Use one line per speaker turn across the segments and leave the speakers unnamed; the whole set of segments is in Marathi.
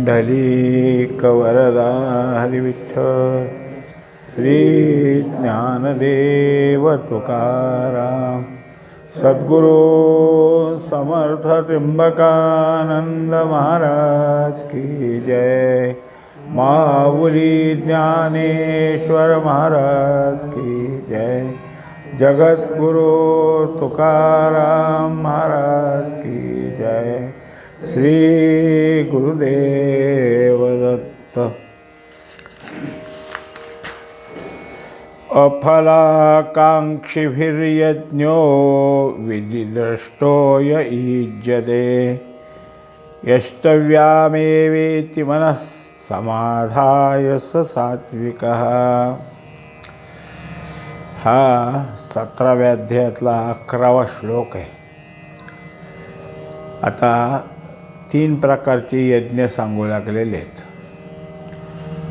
पुंडलीकवरदा हरिविठ्ठल श्री ज्ञानदेव तुकाराम सद्गुरु समर्थ त्र्यंबकानंद महाराज की जय। माऊली ज्ञानेश्वर महाराज की जय। जगद्गुरु तुकाराम महाराज की जय। श्री गुरुदेव दत्त। अफलाकांक्षिभिर्यज्ञो विधिदृष्टो य युज्यते यष्टव्यामेवेति मनः समाधाय स सात्विकः। हा 17व्या अध्यायातला 11वा श्लोक आहे। आता 3 प्रकारचे यज्ञ सांगू लागलेले आहेत।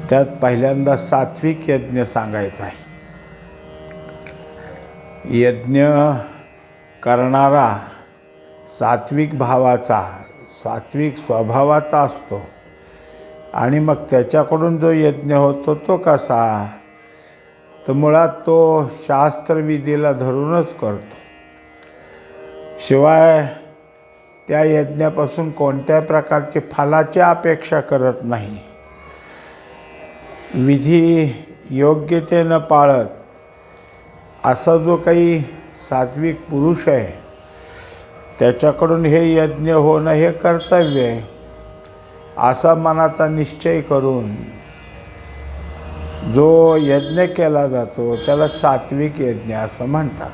त्यात पहिल्यांदा सात्विक यज्ञ सांगायचा आहे। यज्ञ करणारा सात्विक भावाचा, सात्विक स्वभावाचा असतो आणि मग त्याच्याकडून जो यज्ञ होतो तो कसा, तर मुळात तो शास्त्रविधीला धरूनच करतो। शिवाय त्या यज्ञापासून कोणत्या प्रकारची फलाची अपेक्षा करत नाही। विधी योग्यतेनं पाळत असा जो काही सात्विक पुरुष आहे त्याच्याकडून हे यज्ञ होणं हे कर्तव्य आहे असा मनाचा निश्चय करून जो यज्ञ केला जातो त्याला सात्विक यज्ञ असं म्हणतात।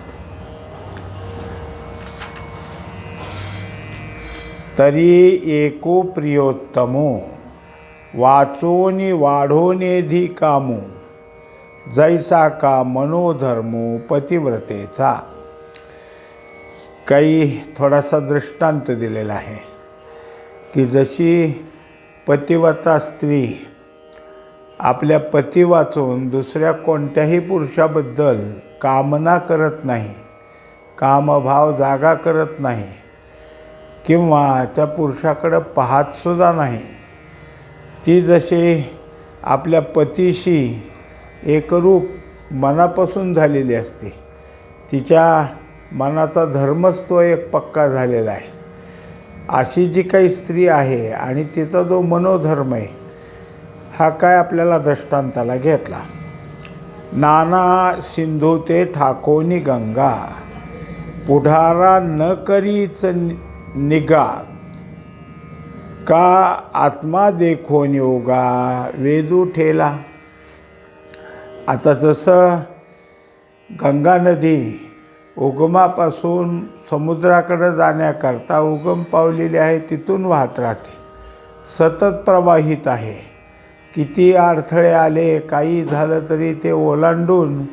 तरी एको प्रियोत्तमो वाचोनी वाढोनेधी कामो जैसा का मनोधर्मो पतिव्रतेचा। काही थोडासा दृष्टांत दिलेला आहे की जशी पतिव्रता स्त्री आपल्या पती वाचून दुसऱ्या कोणत्याही पुरुषाबद्दल कामना करत नाही, कामभाव जागा करत नाही किंवा त्या पुरुषाकडं पाहतसुद्धा नाही, ती जशी आपल्या पतीशी एकरूप मनापासून झालेली असते, तिच्या मनाचा धर्मच तो एक पक्का झालेला आहे, अशी जी काही स्त्री आहे आणि तिचा जो मनोधर्म आहे हा काय आपल्याला दृष्टांताला घेतला। नाना सिंधू ते ठाकोनी गंगा पुढारा न करीच निगा का आत्मा देखोन योगा वेदू ठेला। आता जसं गंगा नदी उगमापासून समुद्राकडे जाण्याकरता उगम पावलेली आहे, तिथून वाहत राहते, सतत प्रवाहित आहे। किती अडथळे आले, काही झालं तरी ते ओलांडून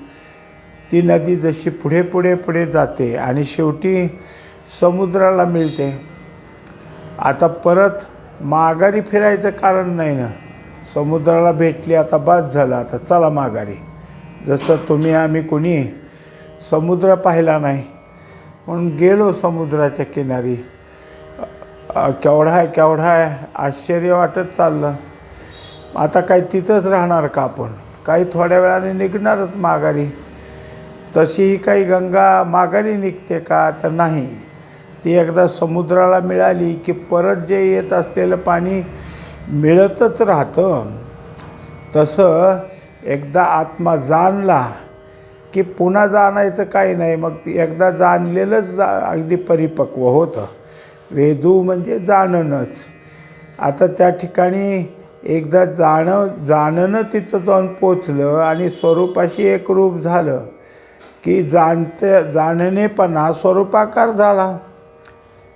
ती नदी जशी पुढे पुढे पुढे जाते आणि शेवटी समुद्राला मिळते। आता परत माघारी फिरायचं कारण नाही ना, समुद्राला भेटली आता बस झालं, आता चला माघारी। जसं तुम्ही आम्ही कोणी समुद्र पाहिला नाही म्हणून गेलो समुद्राच्या किनारी, केवढा आश्चर्य वाटत चाललं। आता काय तिथंच राहणार का आपण, काही थोड्या वेळाने निघणारच माघारी। तशी ही काही गंगा माघारी निघते का, तर नाही, ती एकदा समुद्राला मिळाली की परत जे येत असलेलं पाणी मिळतच राहतं। तसं एकदा आत्मा जाणला की पुन्हा जाणायचं काही नाही, मग एकदा जाणलेलंच अगदी परिपक्व होतं। वेदू म्हणजे जाणणंच। आता त्या ठिकाणी एकदा जाणणं तिथं जाऊन पोचलं आणि स्वरूपाशी एकरूप झालं की जाणणेपणा स्वरूपाकार झाला।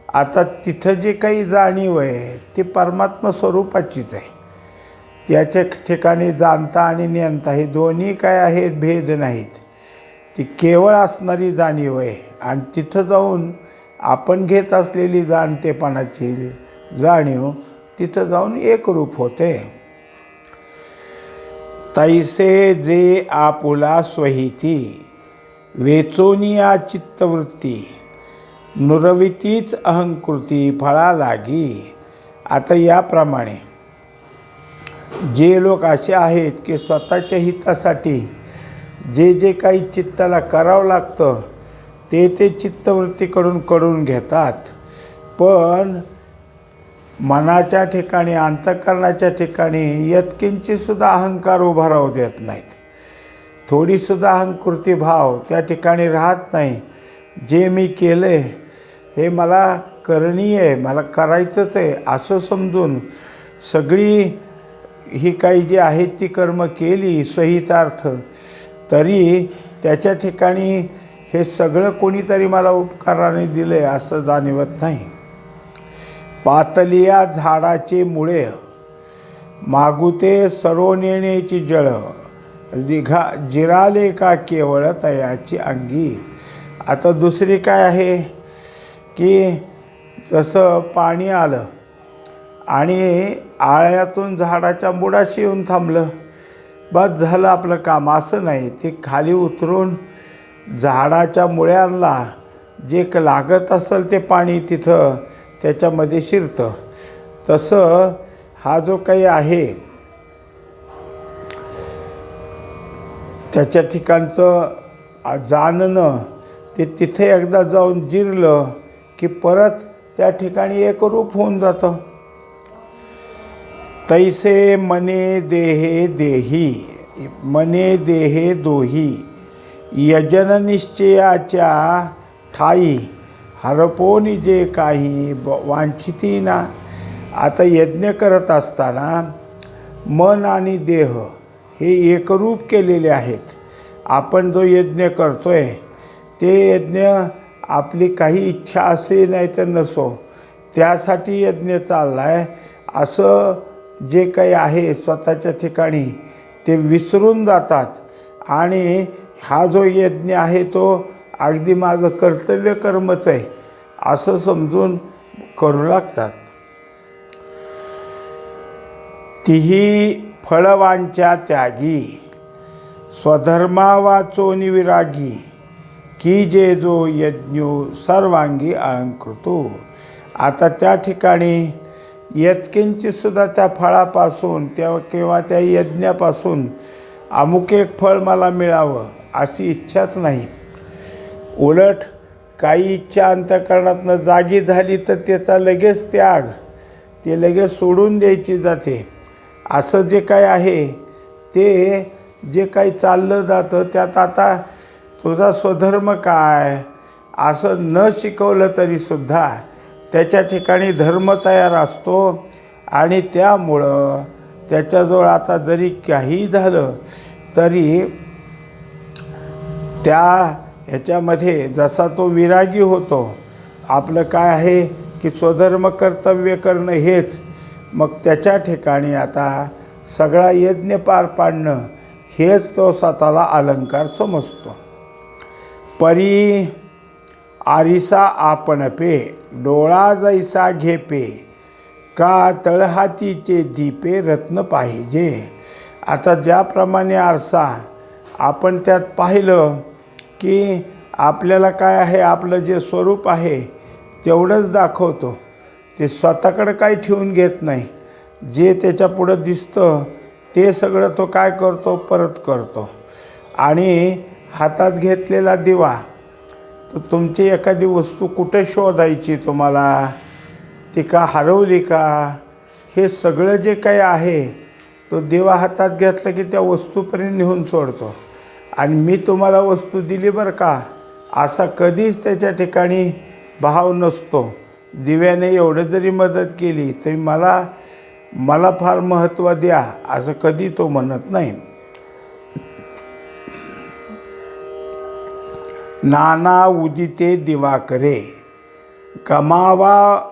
आता तिथं जे काही जाणीव आहे ती परमात्मा स्वरूपाचीच आहे। त्याच्या ठिकाणी जाणता आणि नियंता हे दोन्ही काय आहेत, भेद नाहीत, ती केवळ असणारी जाणीव आहे। आणि तिथं जाऊन आपण घेत असलेली जाणतेपणाची जाणीव तिथं जाऊन एकरूप होते। तैसे जे आपुला स्वहिती वेचोनिया चित्तवृत्ती नुरवितीच अहंकृती फळा लागी। आता याप्रमाणे जे लोक असे आहेत की स्वतःच्या हितासाठी जे जे काही चित्ताला करावं लागतं ते चित्तवृत्तीकडून करून घेतात, पण मनाच्या ठिकाणी अंतःकरणाच्या ठिकाणी यत्किंचीसुद्धा अहंकार उभा राहू देत नाहीत. थोडीसुद्धा अहंकृती भाव त्या ठिकाणी राहत नाही. जे मी केलं आहे हे मला करणीय आहे, मला करायचंच आहे असं समजून सगळी ही काही जी आहेत ती कर्म केली स्वहितार्थ, तरी त्याच्या ठिकाणी हे सगळं कोणीतरी मला उपकाराने दिलं आहे असं जाणवत नाही. पातलिया झाडाचे मुळे मागुते सरोनेण्याची जळ जिराले का केवळ तयाची अंगी. आता दुसरी काय आहे की जसं पाणी आलं आणि आळ्यातून झाडाच्या मुळाशी येऊन थांबलं, बस झालं आपलं काम, असं नाही. ते खाली उतरून झाडाच्या मुळ्यांना जे लागत असेल ते पाणी तिथं त्याच्यामध्ये शिरतं. तसं हा जो काही आहे त्याच्या ठिकाणचं जाणणं ते तिथे एकदा जाऊन जिरलं की परत त्या ठिकाणी एकरूप होऊन जातं. तैसे मने देहे देही मने देहे दोही यजन निश्चयाच्या ठाई हरपोनी जे काही वांछिती ना. आता यज्ञ करत असताना मन आणि देह हे एकरूप केलेले आहेत. आपण जो यज्ञ करतोय ते यज्ञ आपली काही इच्छा असे नाही तर नसो त्यासाठी यज्ञ चालला आहे असं जे काही आहे स्वतःच्या ठिकाणी ते विसरून जातात आणि हा जो यज्ञ आहे तो अगदी माझं कर्तव्य कर्मच आहे असं समजून करू लागतात. तिही फळवांच्या त्यागी स्वधर्मा वाचोनी विरागी की जे जो यज्ञो सर्वांगी अलंकृतो. आता त्या ठिकाणी यत्किंचीसुद्धा त्या फळापासून किंवा त्या यज्ञापासून अमुक एक फळ मला मिळावं अशी इच्छाच नाही. उलट काही इच्छा अंतःकरणातनं जागी झाली तर त्याचा लगेच त्याग, ते लगेच सोडून द्यायची जाते. असं जे काय आहे ते जे काही चाललं जातं त्यात आता तुझा स्वधर्म काय असं न शिकवलं तरीसुद्धा त्याच्या ठिकाणी धर्म तयार असतो आणि त्यामुळं त्याच्याजवळ आता जरी काही झालं तरी त्या ह्याच्यामध्ये जसा तो विरागी होतो. आपलं काय आहे की स्वधर्म कर्तव्य करणं हेच, मग त्याच्या ठिकाणी आता सगळा यज्ञ पार पाडणं हेच तो स्वतःला अलंकार समजतो. परी आरिसा आपण पे डोळा जैसा घेपे का तळहातीचे दीपे रत्न पाहिजे. आता ज्याप्रमाणे आरसा आपण त्यात पाहिलं की आपल्याला काय आहे आपलं जे स्वरूप आहे तेवढंच दाखवतो, ते स्वतःकडं काही ठेवून घेत नाही. जे त्याच्यापुढं दिसतं ते सगळं तो काय करतो परत करतो. आणि हातात घेतलेला दिवा तर तुमची एखादी वस्तू कुठे शोधायची तुम्हाला, ती का हरवली का, हे सगळं जे काही आहे तो दिवा हातात घेतला की त्या वस्तूपर्यंत नेऊन सोडतो. आणि मी तुम्हाला वस्तू दिली बरं का असा कधीच त्याच्या ठिकाणी भाव नसतो. दिव्याने एवढं जरी मदत केली तरी मला फार महत्त्व द्या असं कधी तो म्हणत नाही. नाना उदिते दिवाकरे गमावा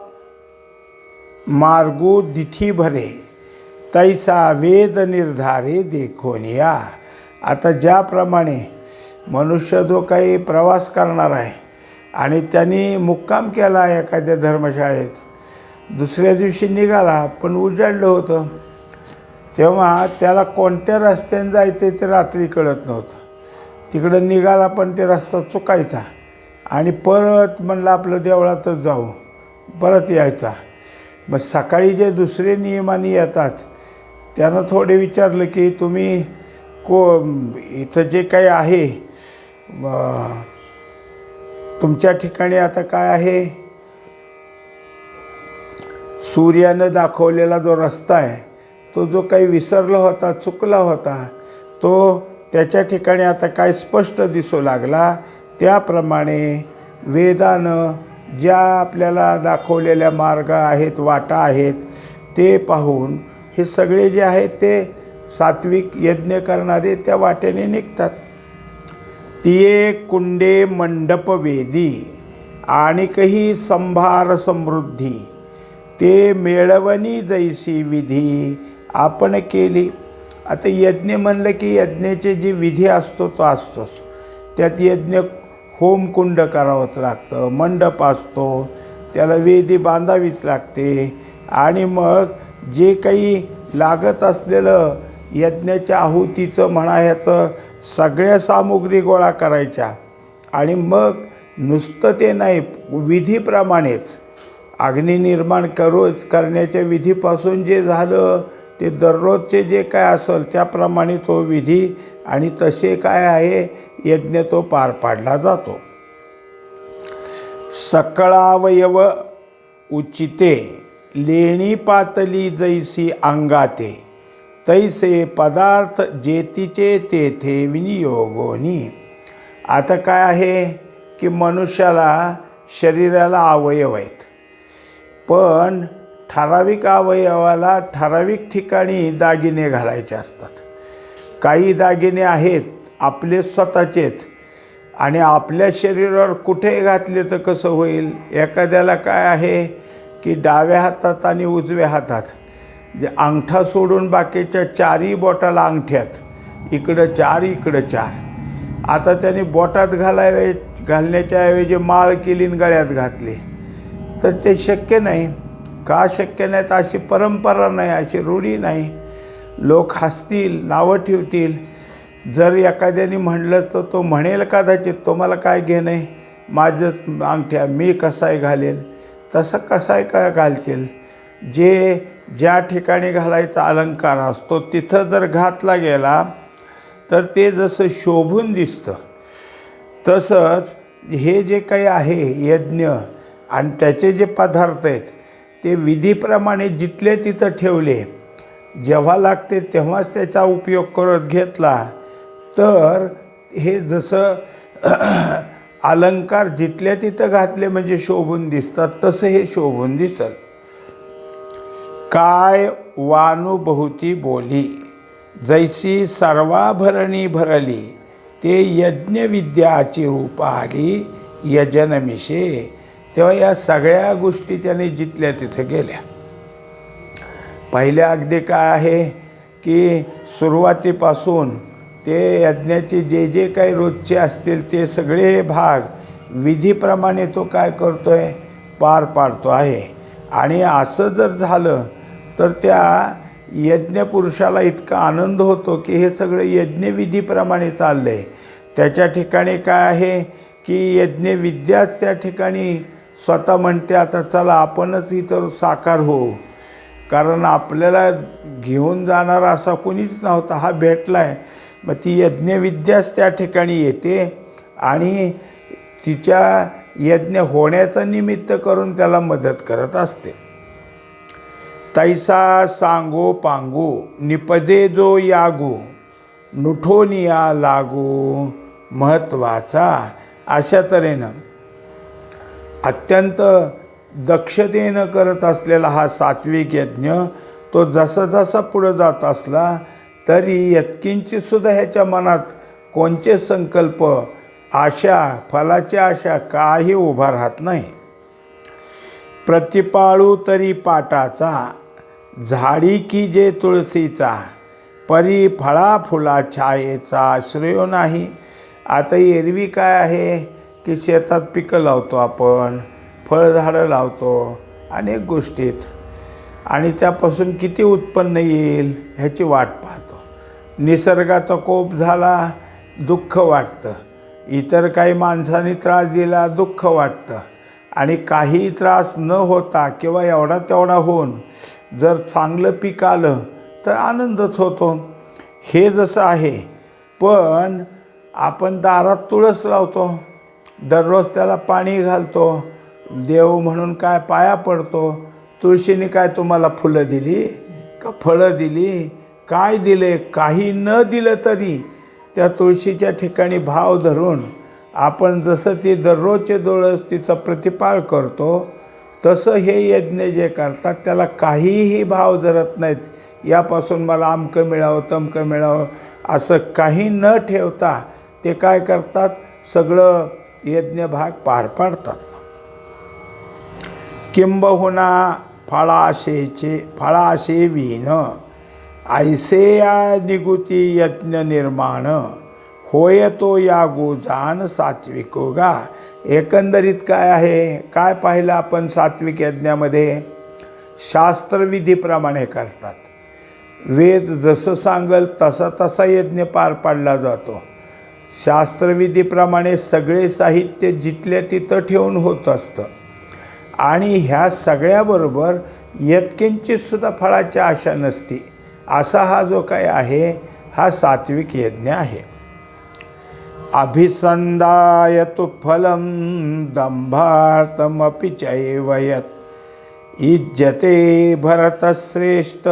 मार्गो दिठी भरे तैसा वेद निर्धारे देखोनिया. आता ज्याप्रमाणे मनुष्य जो काही प्रवास करणार आहे आणि त्यांनी मुक्काम केला एखाद्या धर्मशाळेत, दुसऱ्या दिवशी निघाला पण उजाडलं होतं, तेव्हा त्याला कोणत्या रस्त्याने जायचं ते रात्री कळत नव्हतं. तिकडं निघाला पण ते रस्ता चुकायचा आणि परत म्हणलं आपलं देवळातच जाऊ, परत यायचा. मग सकाळी जे दुसरे नियमाने येतात त्यानं थोडे विचारलं की तुम्ही इथं जे काही आहे तुमच्या ठिकाणी आता काय आहे, सूर्यानं दाखवलेला जो रस्ता आहे तो जो काही विसरला होता, चुकला होता, तो त्याच्या ठिकाणी आता काय स्पष्ट दिसू लागला. त्याप्रमाणे वेदानं ज्या आपल्याला दाखवलेल्या मार्ग आहेत, वाटा आहेत, ते पाहून हे सगळे जे आहेत ते सात्विक यज्ञ करणारे त्या वाटेने निघतात. तिये कुंडे मंडप वेदी आणिकही संभार समृद्धी, ते मेळवणी जैसी विधी आपण केली. आता यज्ञ म्हणलं की यज्ञाचे जे विधी असतो तो असतोच. त्यात यज्ञ होमकुंड करावंच लागतं, मंडप असतो, त्याला वेदी बांधावीच लागते. आणि मग जे काही लागत असलेलं यज्ञाच्या आहुतीचं म्हणा, ह्याचं सगळ्या सामुग्री गोळा करायच्या. आणि मग नुसतं ते नाही, विधीप्रमाणेच अग्नी निर्माण करण्याच्या विधीपासून जे झालं ते दररोजचे जे काय असेल त्याप्रमाणे तो विधी आणि तसे काय आहे यज्ञ तो पार पाडला जातो. सकळावयव उचिते लेणी पातली जैसी अंगाते, तैसे पदार्थ जेतीचे तेथे विनियोगोनी. आता काय आहे की मनुष्याला शरीराला अवयव आहेत, पण ठराविक अवयवाला ठराविक ठिकाणी दागिने घालायचे असतात. काही दागिने आहेत आपले स्वतःचेच, आणि आपल्या शरीरावर कुठे घातले तर कसं होईल. एखाद्याला काय आहे की डाव्या हातात आणि उजव्या हातात जे अंगठा सोडून बाकीच्या चारही बोटाला अंगठ्यात, इकडं 4 इकडं 4. आता त्याने बोटात घालण्याच्या ऐवजी माळ केली आणि गळ्यात घातली, तर ते शक्य नाही. का शक्य नाही? तर अशी परंपरा नाही, अशी रूढी नाही. लोक हसतील, नावं ठेवतील. जर एखाद्याने म्हणलं तर तो म्हणेल कदाचित, तुम्हाला काय घेणं आहे, माझं अंगठ्या मी कसाय घालेल. तसं कसाय काय घालतील? जे ज्या ठिकाणी घालायचा अलंकार असतो तिथं जर घातला गेला तर ते जसं शोभून दिसतं, तसंच हे जे काही आहे यज्ञ आणि त्याचे जे पदार्थ आहेत ते विधीप्रमाणे जिथले तिथं ठेवले, जेव्हा लागते तेव्हाच त्याचा उपयोग करत घेतला तर हे जसं अलंकार जिथल्या तिथं घातले म्हणजे शोभून दिसतात, तसं हे शोभून दिसल. काय वानुभूती बोली जैसी सर्वाभरणी भरली, ते यज्ञविद्याची रूप आली यजनमिषे. तेव्हा या सगळ्या गोष्टी त्याने जिथल्या तिथं गेल्या. पहिल्या अगदी काय आहे की सुरुवातीपासून ते यज्ञाचे जे जे काही रोजचे असतील ते सगळे भाग विधीप्रमाणे तो काय करतो आहे, पार पाडतो आहे. आणि असं जर झालं तर त्या यज्ञपुरुषाला इतका आनंद होतो की हे सगळं यज्ञविधीप्रमाणे चाललं आहे. त्याच्या ठिकाणी काय आहे की यज्ञविद्याच त्या ठिकाणी स्वतः म्हणते, आता चला आपणच इथं साकार होऊ. कारण आपल्याला घेऊन जाणारा असा कोणीच नव्हता, हा भेटला आहे. मग ती यज्ञविद्याच त्या ठिकाणी येते आणि तिच्या यज्ञ होण्याचा निमित्त करून त्याला मदत करत असते. तैसा सांगो पांगू निपजे जो यागू, नुठोनिया लागू महत्त्वाचा. अशा तऱ्हेनं अत्यंत दक्षतेनं करत असलेला हा सात्विक यज्ञ तो जसा जसा पुढं जात असला तरी यत्किंचितसुद्धा ह्याच्या मनात कोणचे संकल्प, आशा, फलाची आशा काही उभा राहत नाही. प्रतिपाळू तरी पाटाचा, झाडी की जे तुळशीचा, परी फळा फुला छायेचा आश्रय नाही. आता एरवी काय आहे की शेतात पिकं लावतो आपण, फळझाडं लावतो अनेक गोष्टीत, आणि त्यापासून किती उत्पन्न येईल ह्याची वाट पाहतो. निसर्गाचा कोप झाला दुःख वाटतं, इतर काही माणसांनी त्रास दिला दुःख वाटतं, आणि काही त्रास न होता किंवा एवढा तेवढा होऊन जर चांगलं पीक आलं तर आनंदच होतो. हे जसं आहे. पण आपण दारात तुळस लावतो, दररोज त्याला पाणी घालतो, देव म्हणून काय पाया पडतो. तुळशीने काय तुम्हाला फुलं दिली का फळं दिली? काय दिले? काही न दिलं तरी त्या तुळशीच्या ठिकाणी भाव धरून आपण जसं ती दररोजचे डोळस तिचा प्रतिपाळ करतो, तसं हे यज्ञ जे करतात त्याला काहीही भाव धरत नाहीत. यापासून मला अमकं मिळावं तमकं मिळावं असं काही न ठेवता ते काय करतात, सगळं यज्ञभाग पार पाडतात. किंबहुना फळाशे विन ऐसे या निगुती यज्ञ निर्माण होय तो या गोजान सात्विकोगा. एकंदरीत काय आहे, काय पाहिलं आपण सात्विक यज्ञामध्ये? शास्त्रविधीप्रमाणे करतात. वेद जसं सांगल तसा तसा यज्ञ पार पाडला जातो. शास्त्रविधीप्रमाणे सगळे साहित्य जिथल्या तिथं ठेवून होत असतं. आणि ह्या सगळ्याबरोबर यत्किंचितसुद्धा फळाची आशा नसती. असा हा जो काय आहे हा सात्विक यज्ञ आहे. अभिसंधायतु फलं दंभार्थमपि चैव यत् इज्जते भरतश्रेष्ठ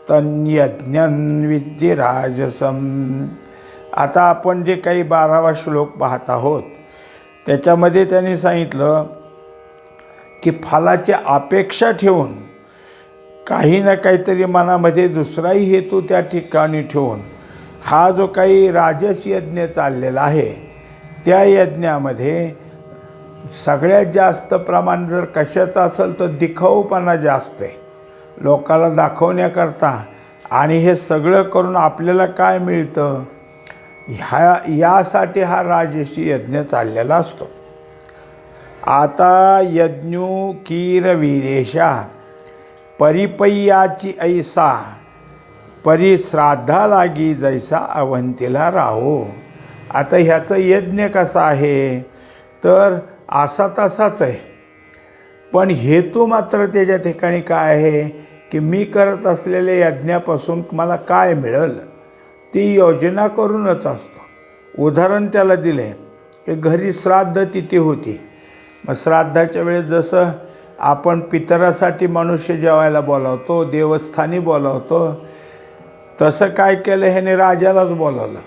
तन्यज्ञं विद्धि राजसम. आता आपण जे काही 12वा श्लोक पाहत आहोत त्याच्यामध्ये त्यांनी सांगितलं की फलाची अपेक्षा ठेवून, काही ना काहीतरी मनामध्ये दुसराही हेतू त्या ठिकाणी ठेवून हा जो काही राजस यज्ञ चाललेला आहे, त्या यज्ञामध्ये सगळ्यात जास्त प्रमाण जर कशाचं असेल तर दिखाऊपणा जास्त आहे. लोकाला दाखवण्याकरता. आणि हे सगळं करून आपल्याला काय मिळतं यासाठी हा राजसी यज्ञ चाललेला असतो. आता यज्ञू कीरवीरेशा परिपय्याची ऐसा परिश्राद्धा लागी जैसा अवंतीला राहो. आता ह्याचं यज्ञ कसा आहे तर असा तसाच आहे, पण हेतू मात्र त्याच्या ठिकाणी काय आहे की मी करत असलेल्या यज्ञापासून मला काय मिळेल ती योजना करूनच असतो. उदाहरण त्याला दिले की घरी श्राद्ध तिथी होती. मग श्राद्धाच्या वेळेस जसं आपण पितरासाठी मनुष्य जेवायला बोलावतो, देवस्थानी बोलावतो, तसं काय केलं ह्याने राजालाच बोलावलं.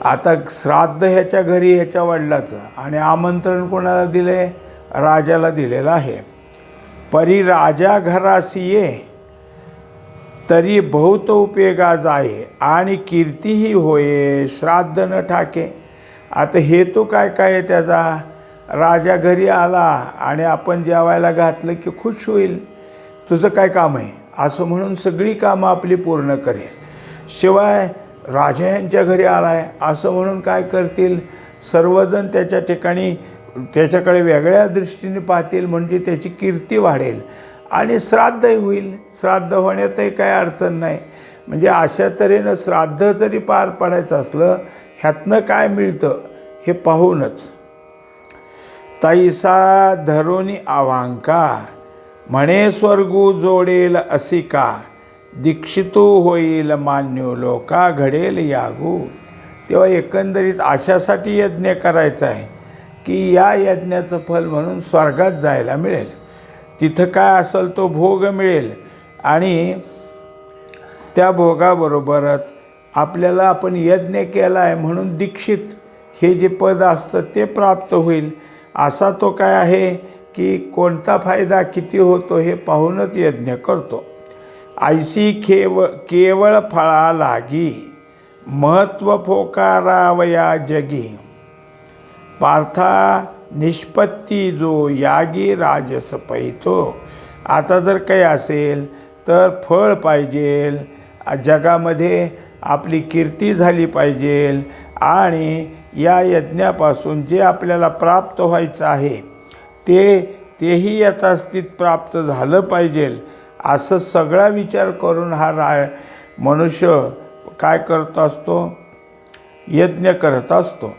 आता श्राद्ध ह्याच्या घरी ह्याच्या वडिलाचं आणि आमंत्रण कोणाला दिले? राजाला दिलेलं आहे. परी राजा घरासी ये तरी बहुत उपयोगा जाये आणि कीर्तीही होये श्राद्ध न ठाके. आता हेतू काय काय आहे त्याचा? राजा घरी आला आणि आपण जेवायला घातलं की खुश होईल, तुझं काय काम आहे असं म्हणून सगळी कामं आपली पूर्ण करेल. शिवाय राजा यांच्या घरी आला आहे असं म्हणून काय करतील, सर्वजण त्याच्या ठिकाणी त्याच्याकडे वेगळ्या दृष्टीने पाहतील, म्हणजे त्याची कीर्ती वाढेल आणि श्राद्धही होईल. श्राद्ध होण्यातही काही अडचण नाही. म्हणजे अशा तऱ्हेनं श्राद्ध जरी पार पाडायचं असलं ह्यातनं काय मिळतं हे पाहूनच. तैसा धरोनी आवांका म्हणे स्वर्गू जोडेल असिका दीक्षितो होईल मान्यो लोका घडेल यागू. तेव्हा एकंदरीत अशासाठी यज्ञ करायचा आहे की या यज्ञाचं फल म्हणून स्वर्गात जायला मिळेल, तिथं काय असेल तो भोग मिळेल आणि त्या भोगाबरोबरच आपल्याला आपण यज्ञ केला आहे म्हणून दीक्षित हे जे पद असतं ते प्राप्त होईल. असा तो काय आहे की कोणता फायदा किती होतो हे पाहूनच यज्ञ करतो. ऐसी केवळ फळा लागी महत्त्व फोकारावया जगी पार्था निष्पत्ती जो यागी राजस पैतो. आता जर काही असेल तर फळ पाहिजे, जगामध्ये आपली कीर्ती झाली पाहिजे आणि या यज्ञापासून जे आपल्याला प्राप्त व्हायचं आहे तेही यथास्थित प्राप्त झालं पाहिजे. असं सगळा विचार करून हा मनुष्य काय करत असतो, यज्ञ करत असतो.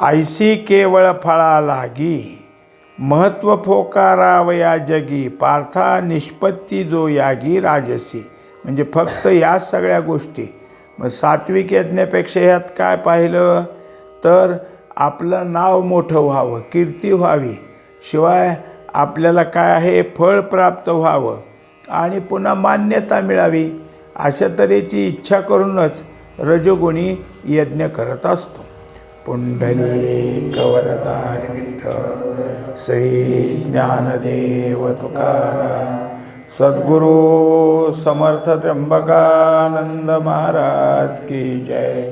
ऐसी केवळ फळा लागी महत्त्व फोकारावया जगी पार्था निष्पत्ती जो यागी राजसी. म्हणजे फक्त याच सगळ्या गोष्टी. मग सात्विक यज्ञापेक्षा ह्यात काय पाहिलं तर आपलं नाव मोठं व्हावं, कीर्ती व्हावी, शिवाय आपल्याला काय आहे फळ प्राप्त व्हावं आणि पुन्हा मान्यता मिळावी, अशा तऱ्हेची इच्छा करूनच रजोगुणी यज्ञ करत असतो. पुंडलिक वरदान विठ्ठल श्री ज्ञानदेव तुकाराम सद्गुरू समर्थ त्र्यंबकानंद महाराज की जय.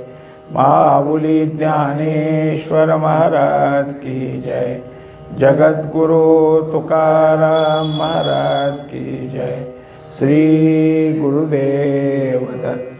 माऊली ज्ञानेश्वर महाराज की जय. जगद्गुरु तुकाराम महाराज की जय. श्री गुरुदेव दत्त.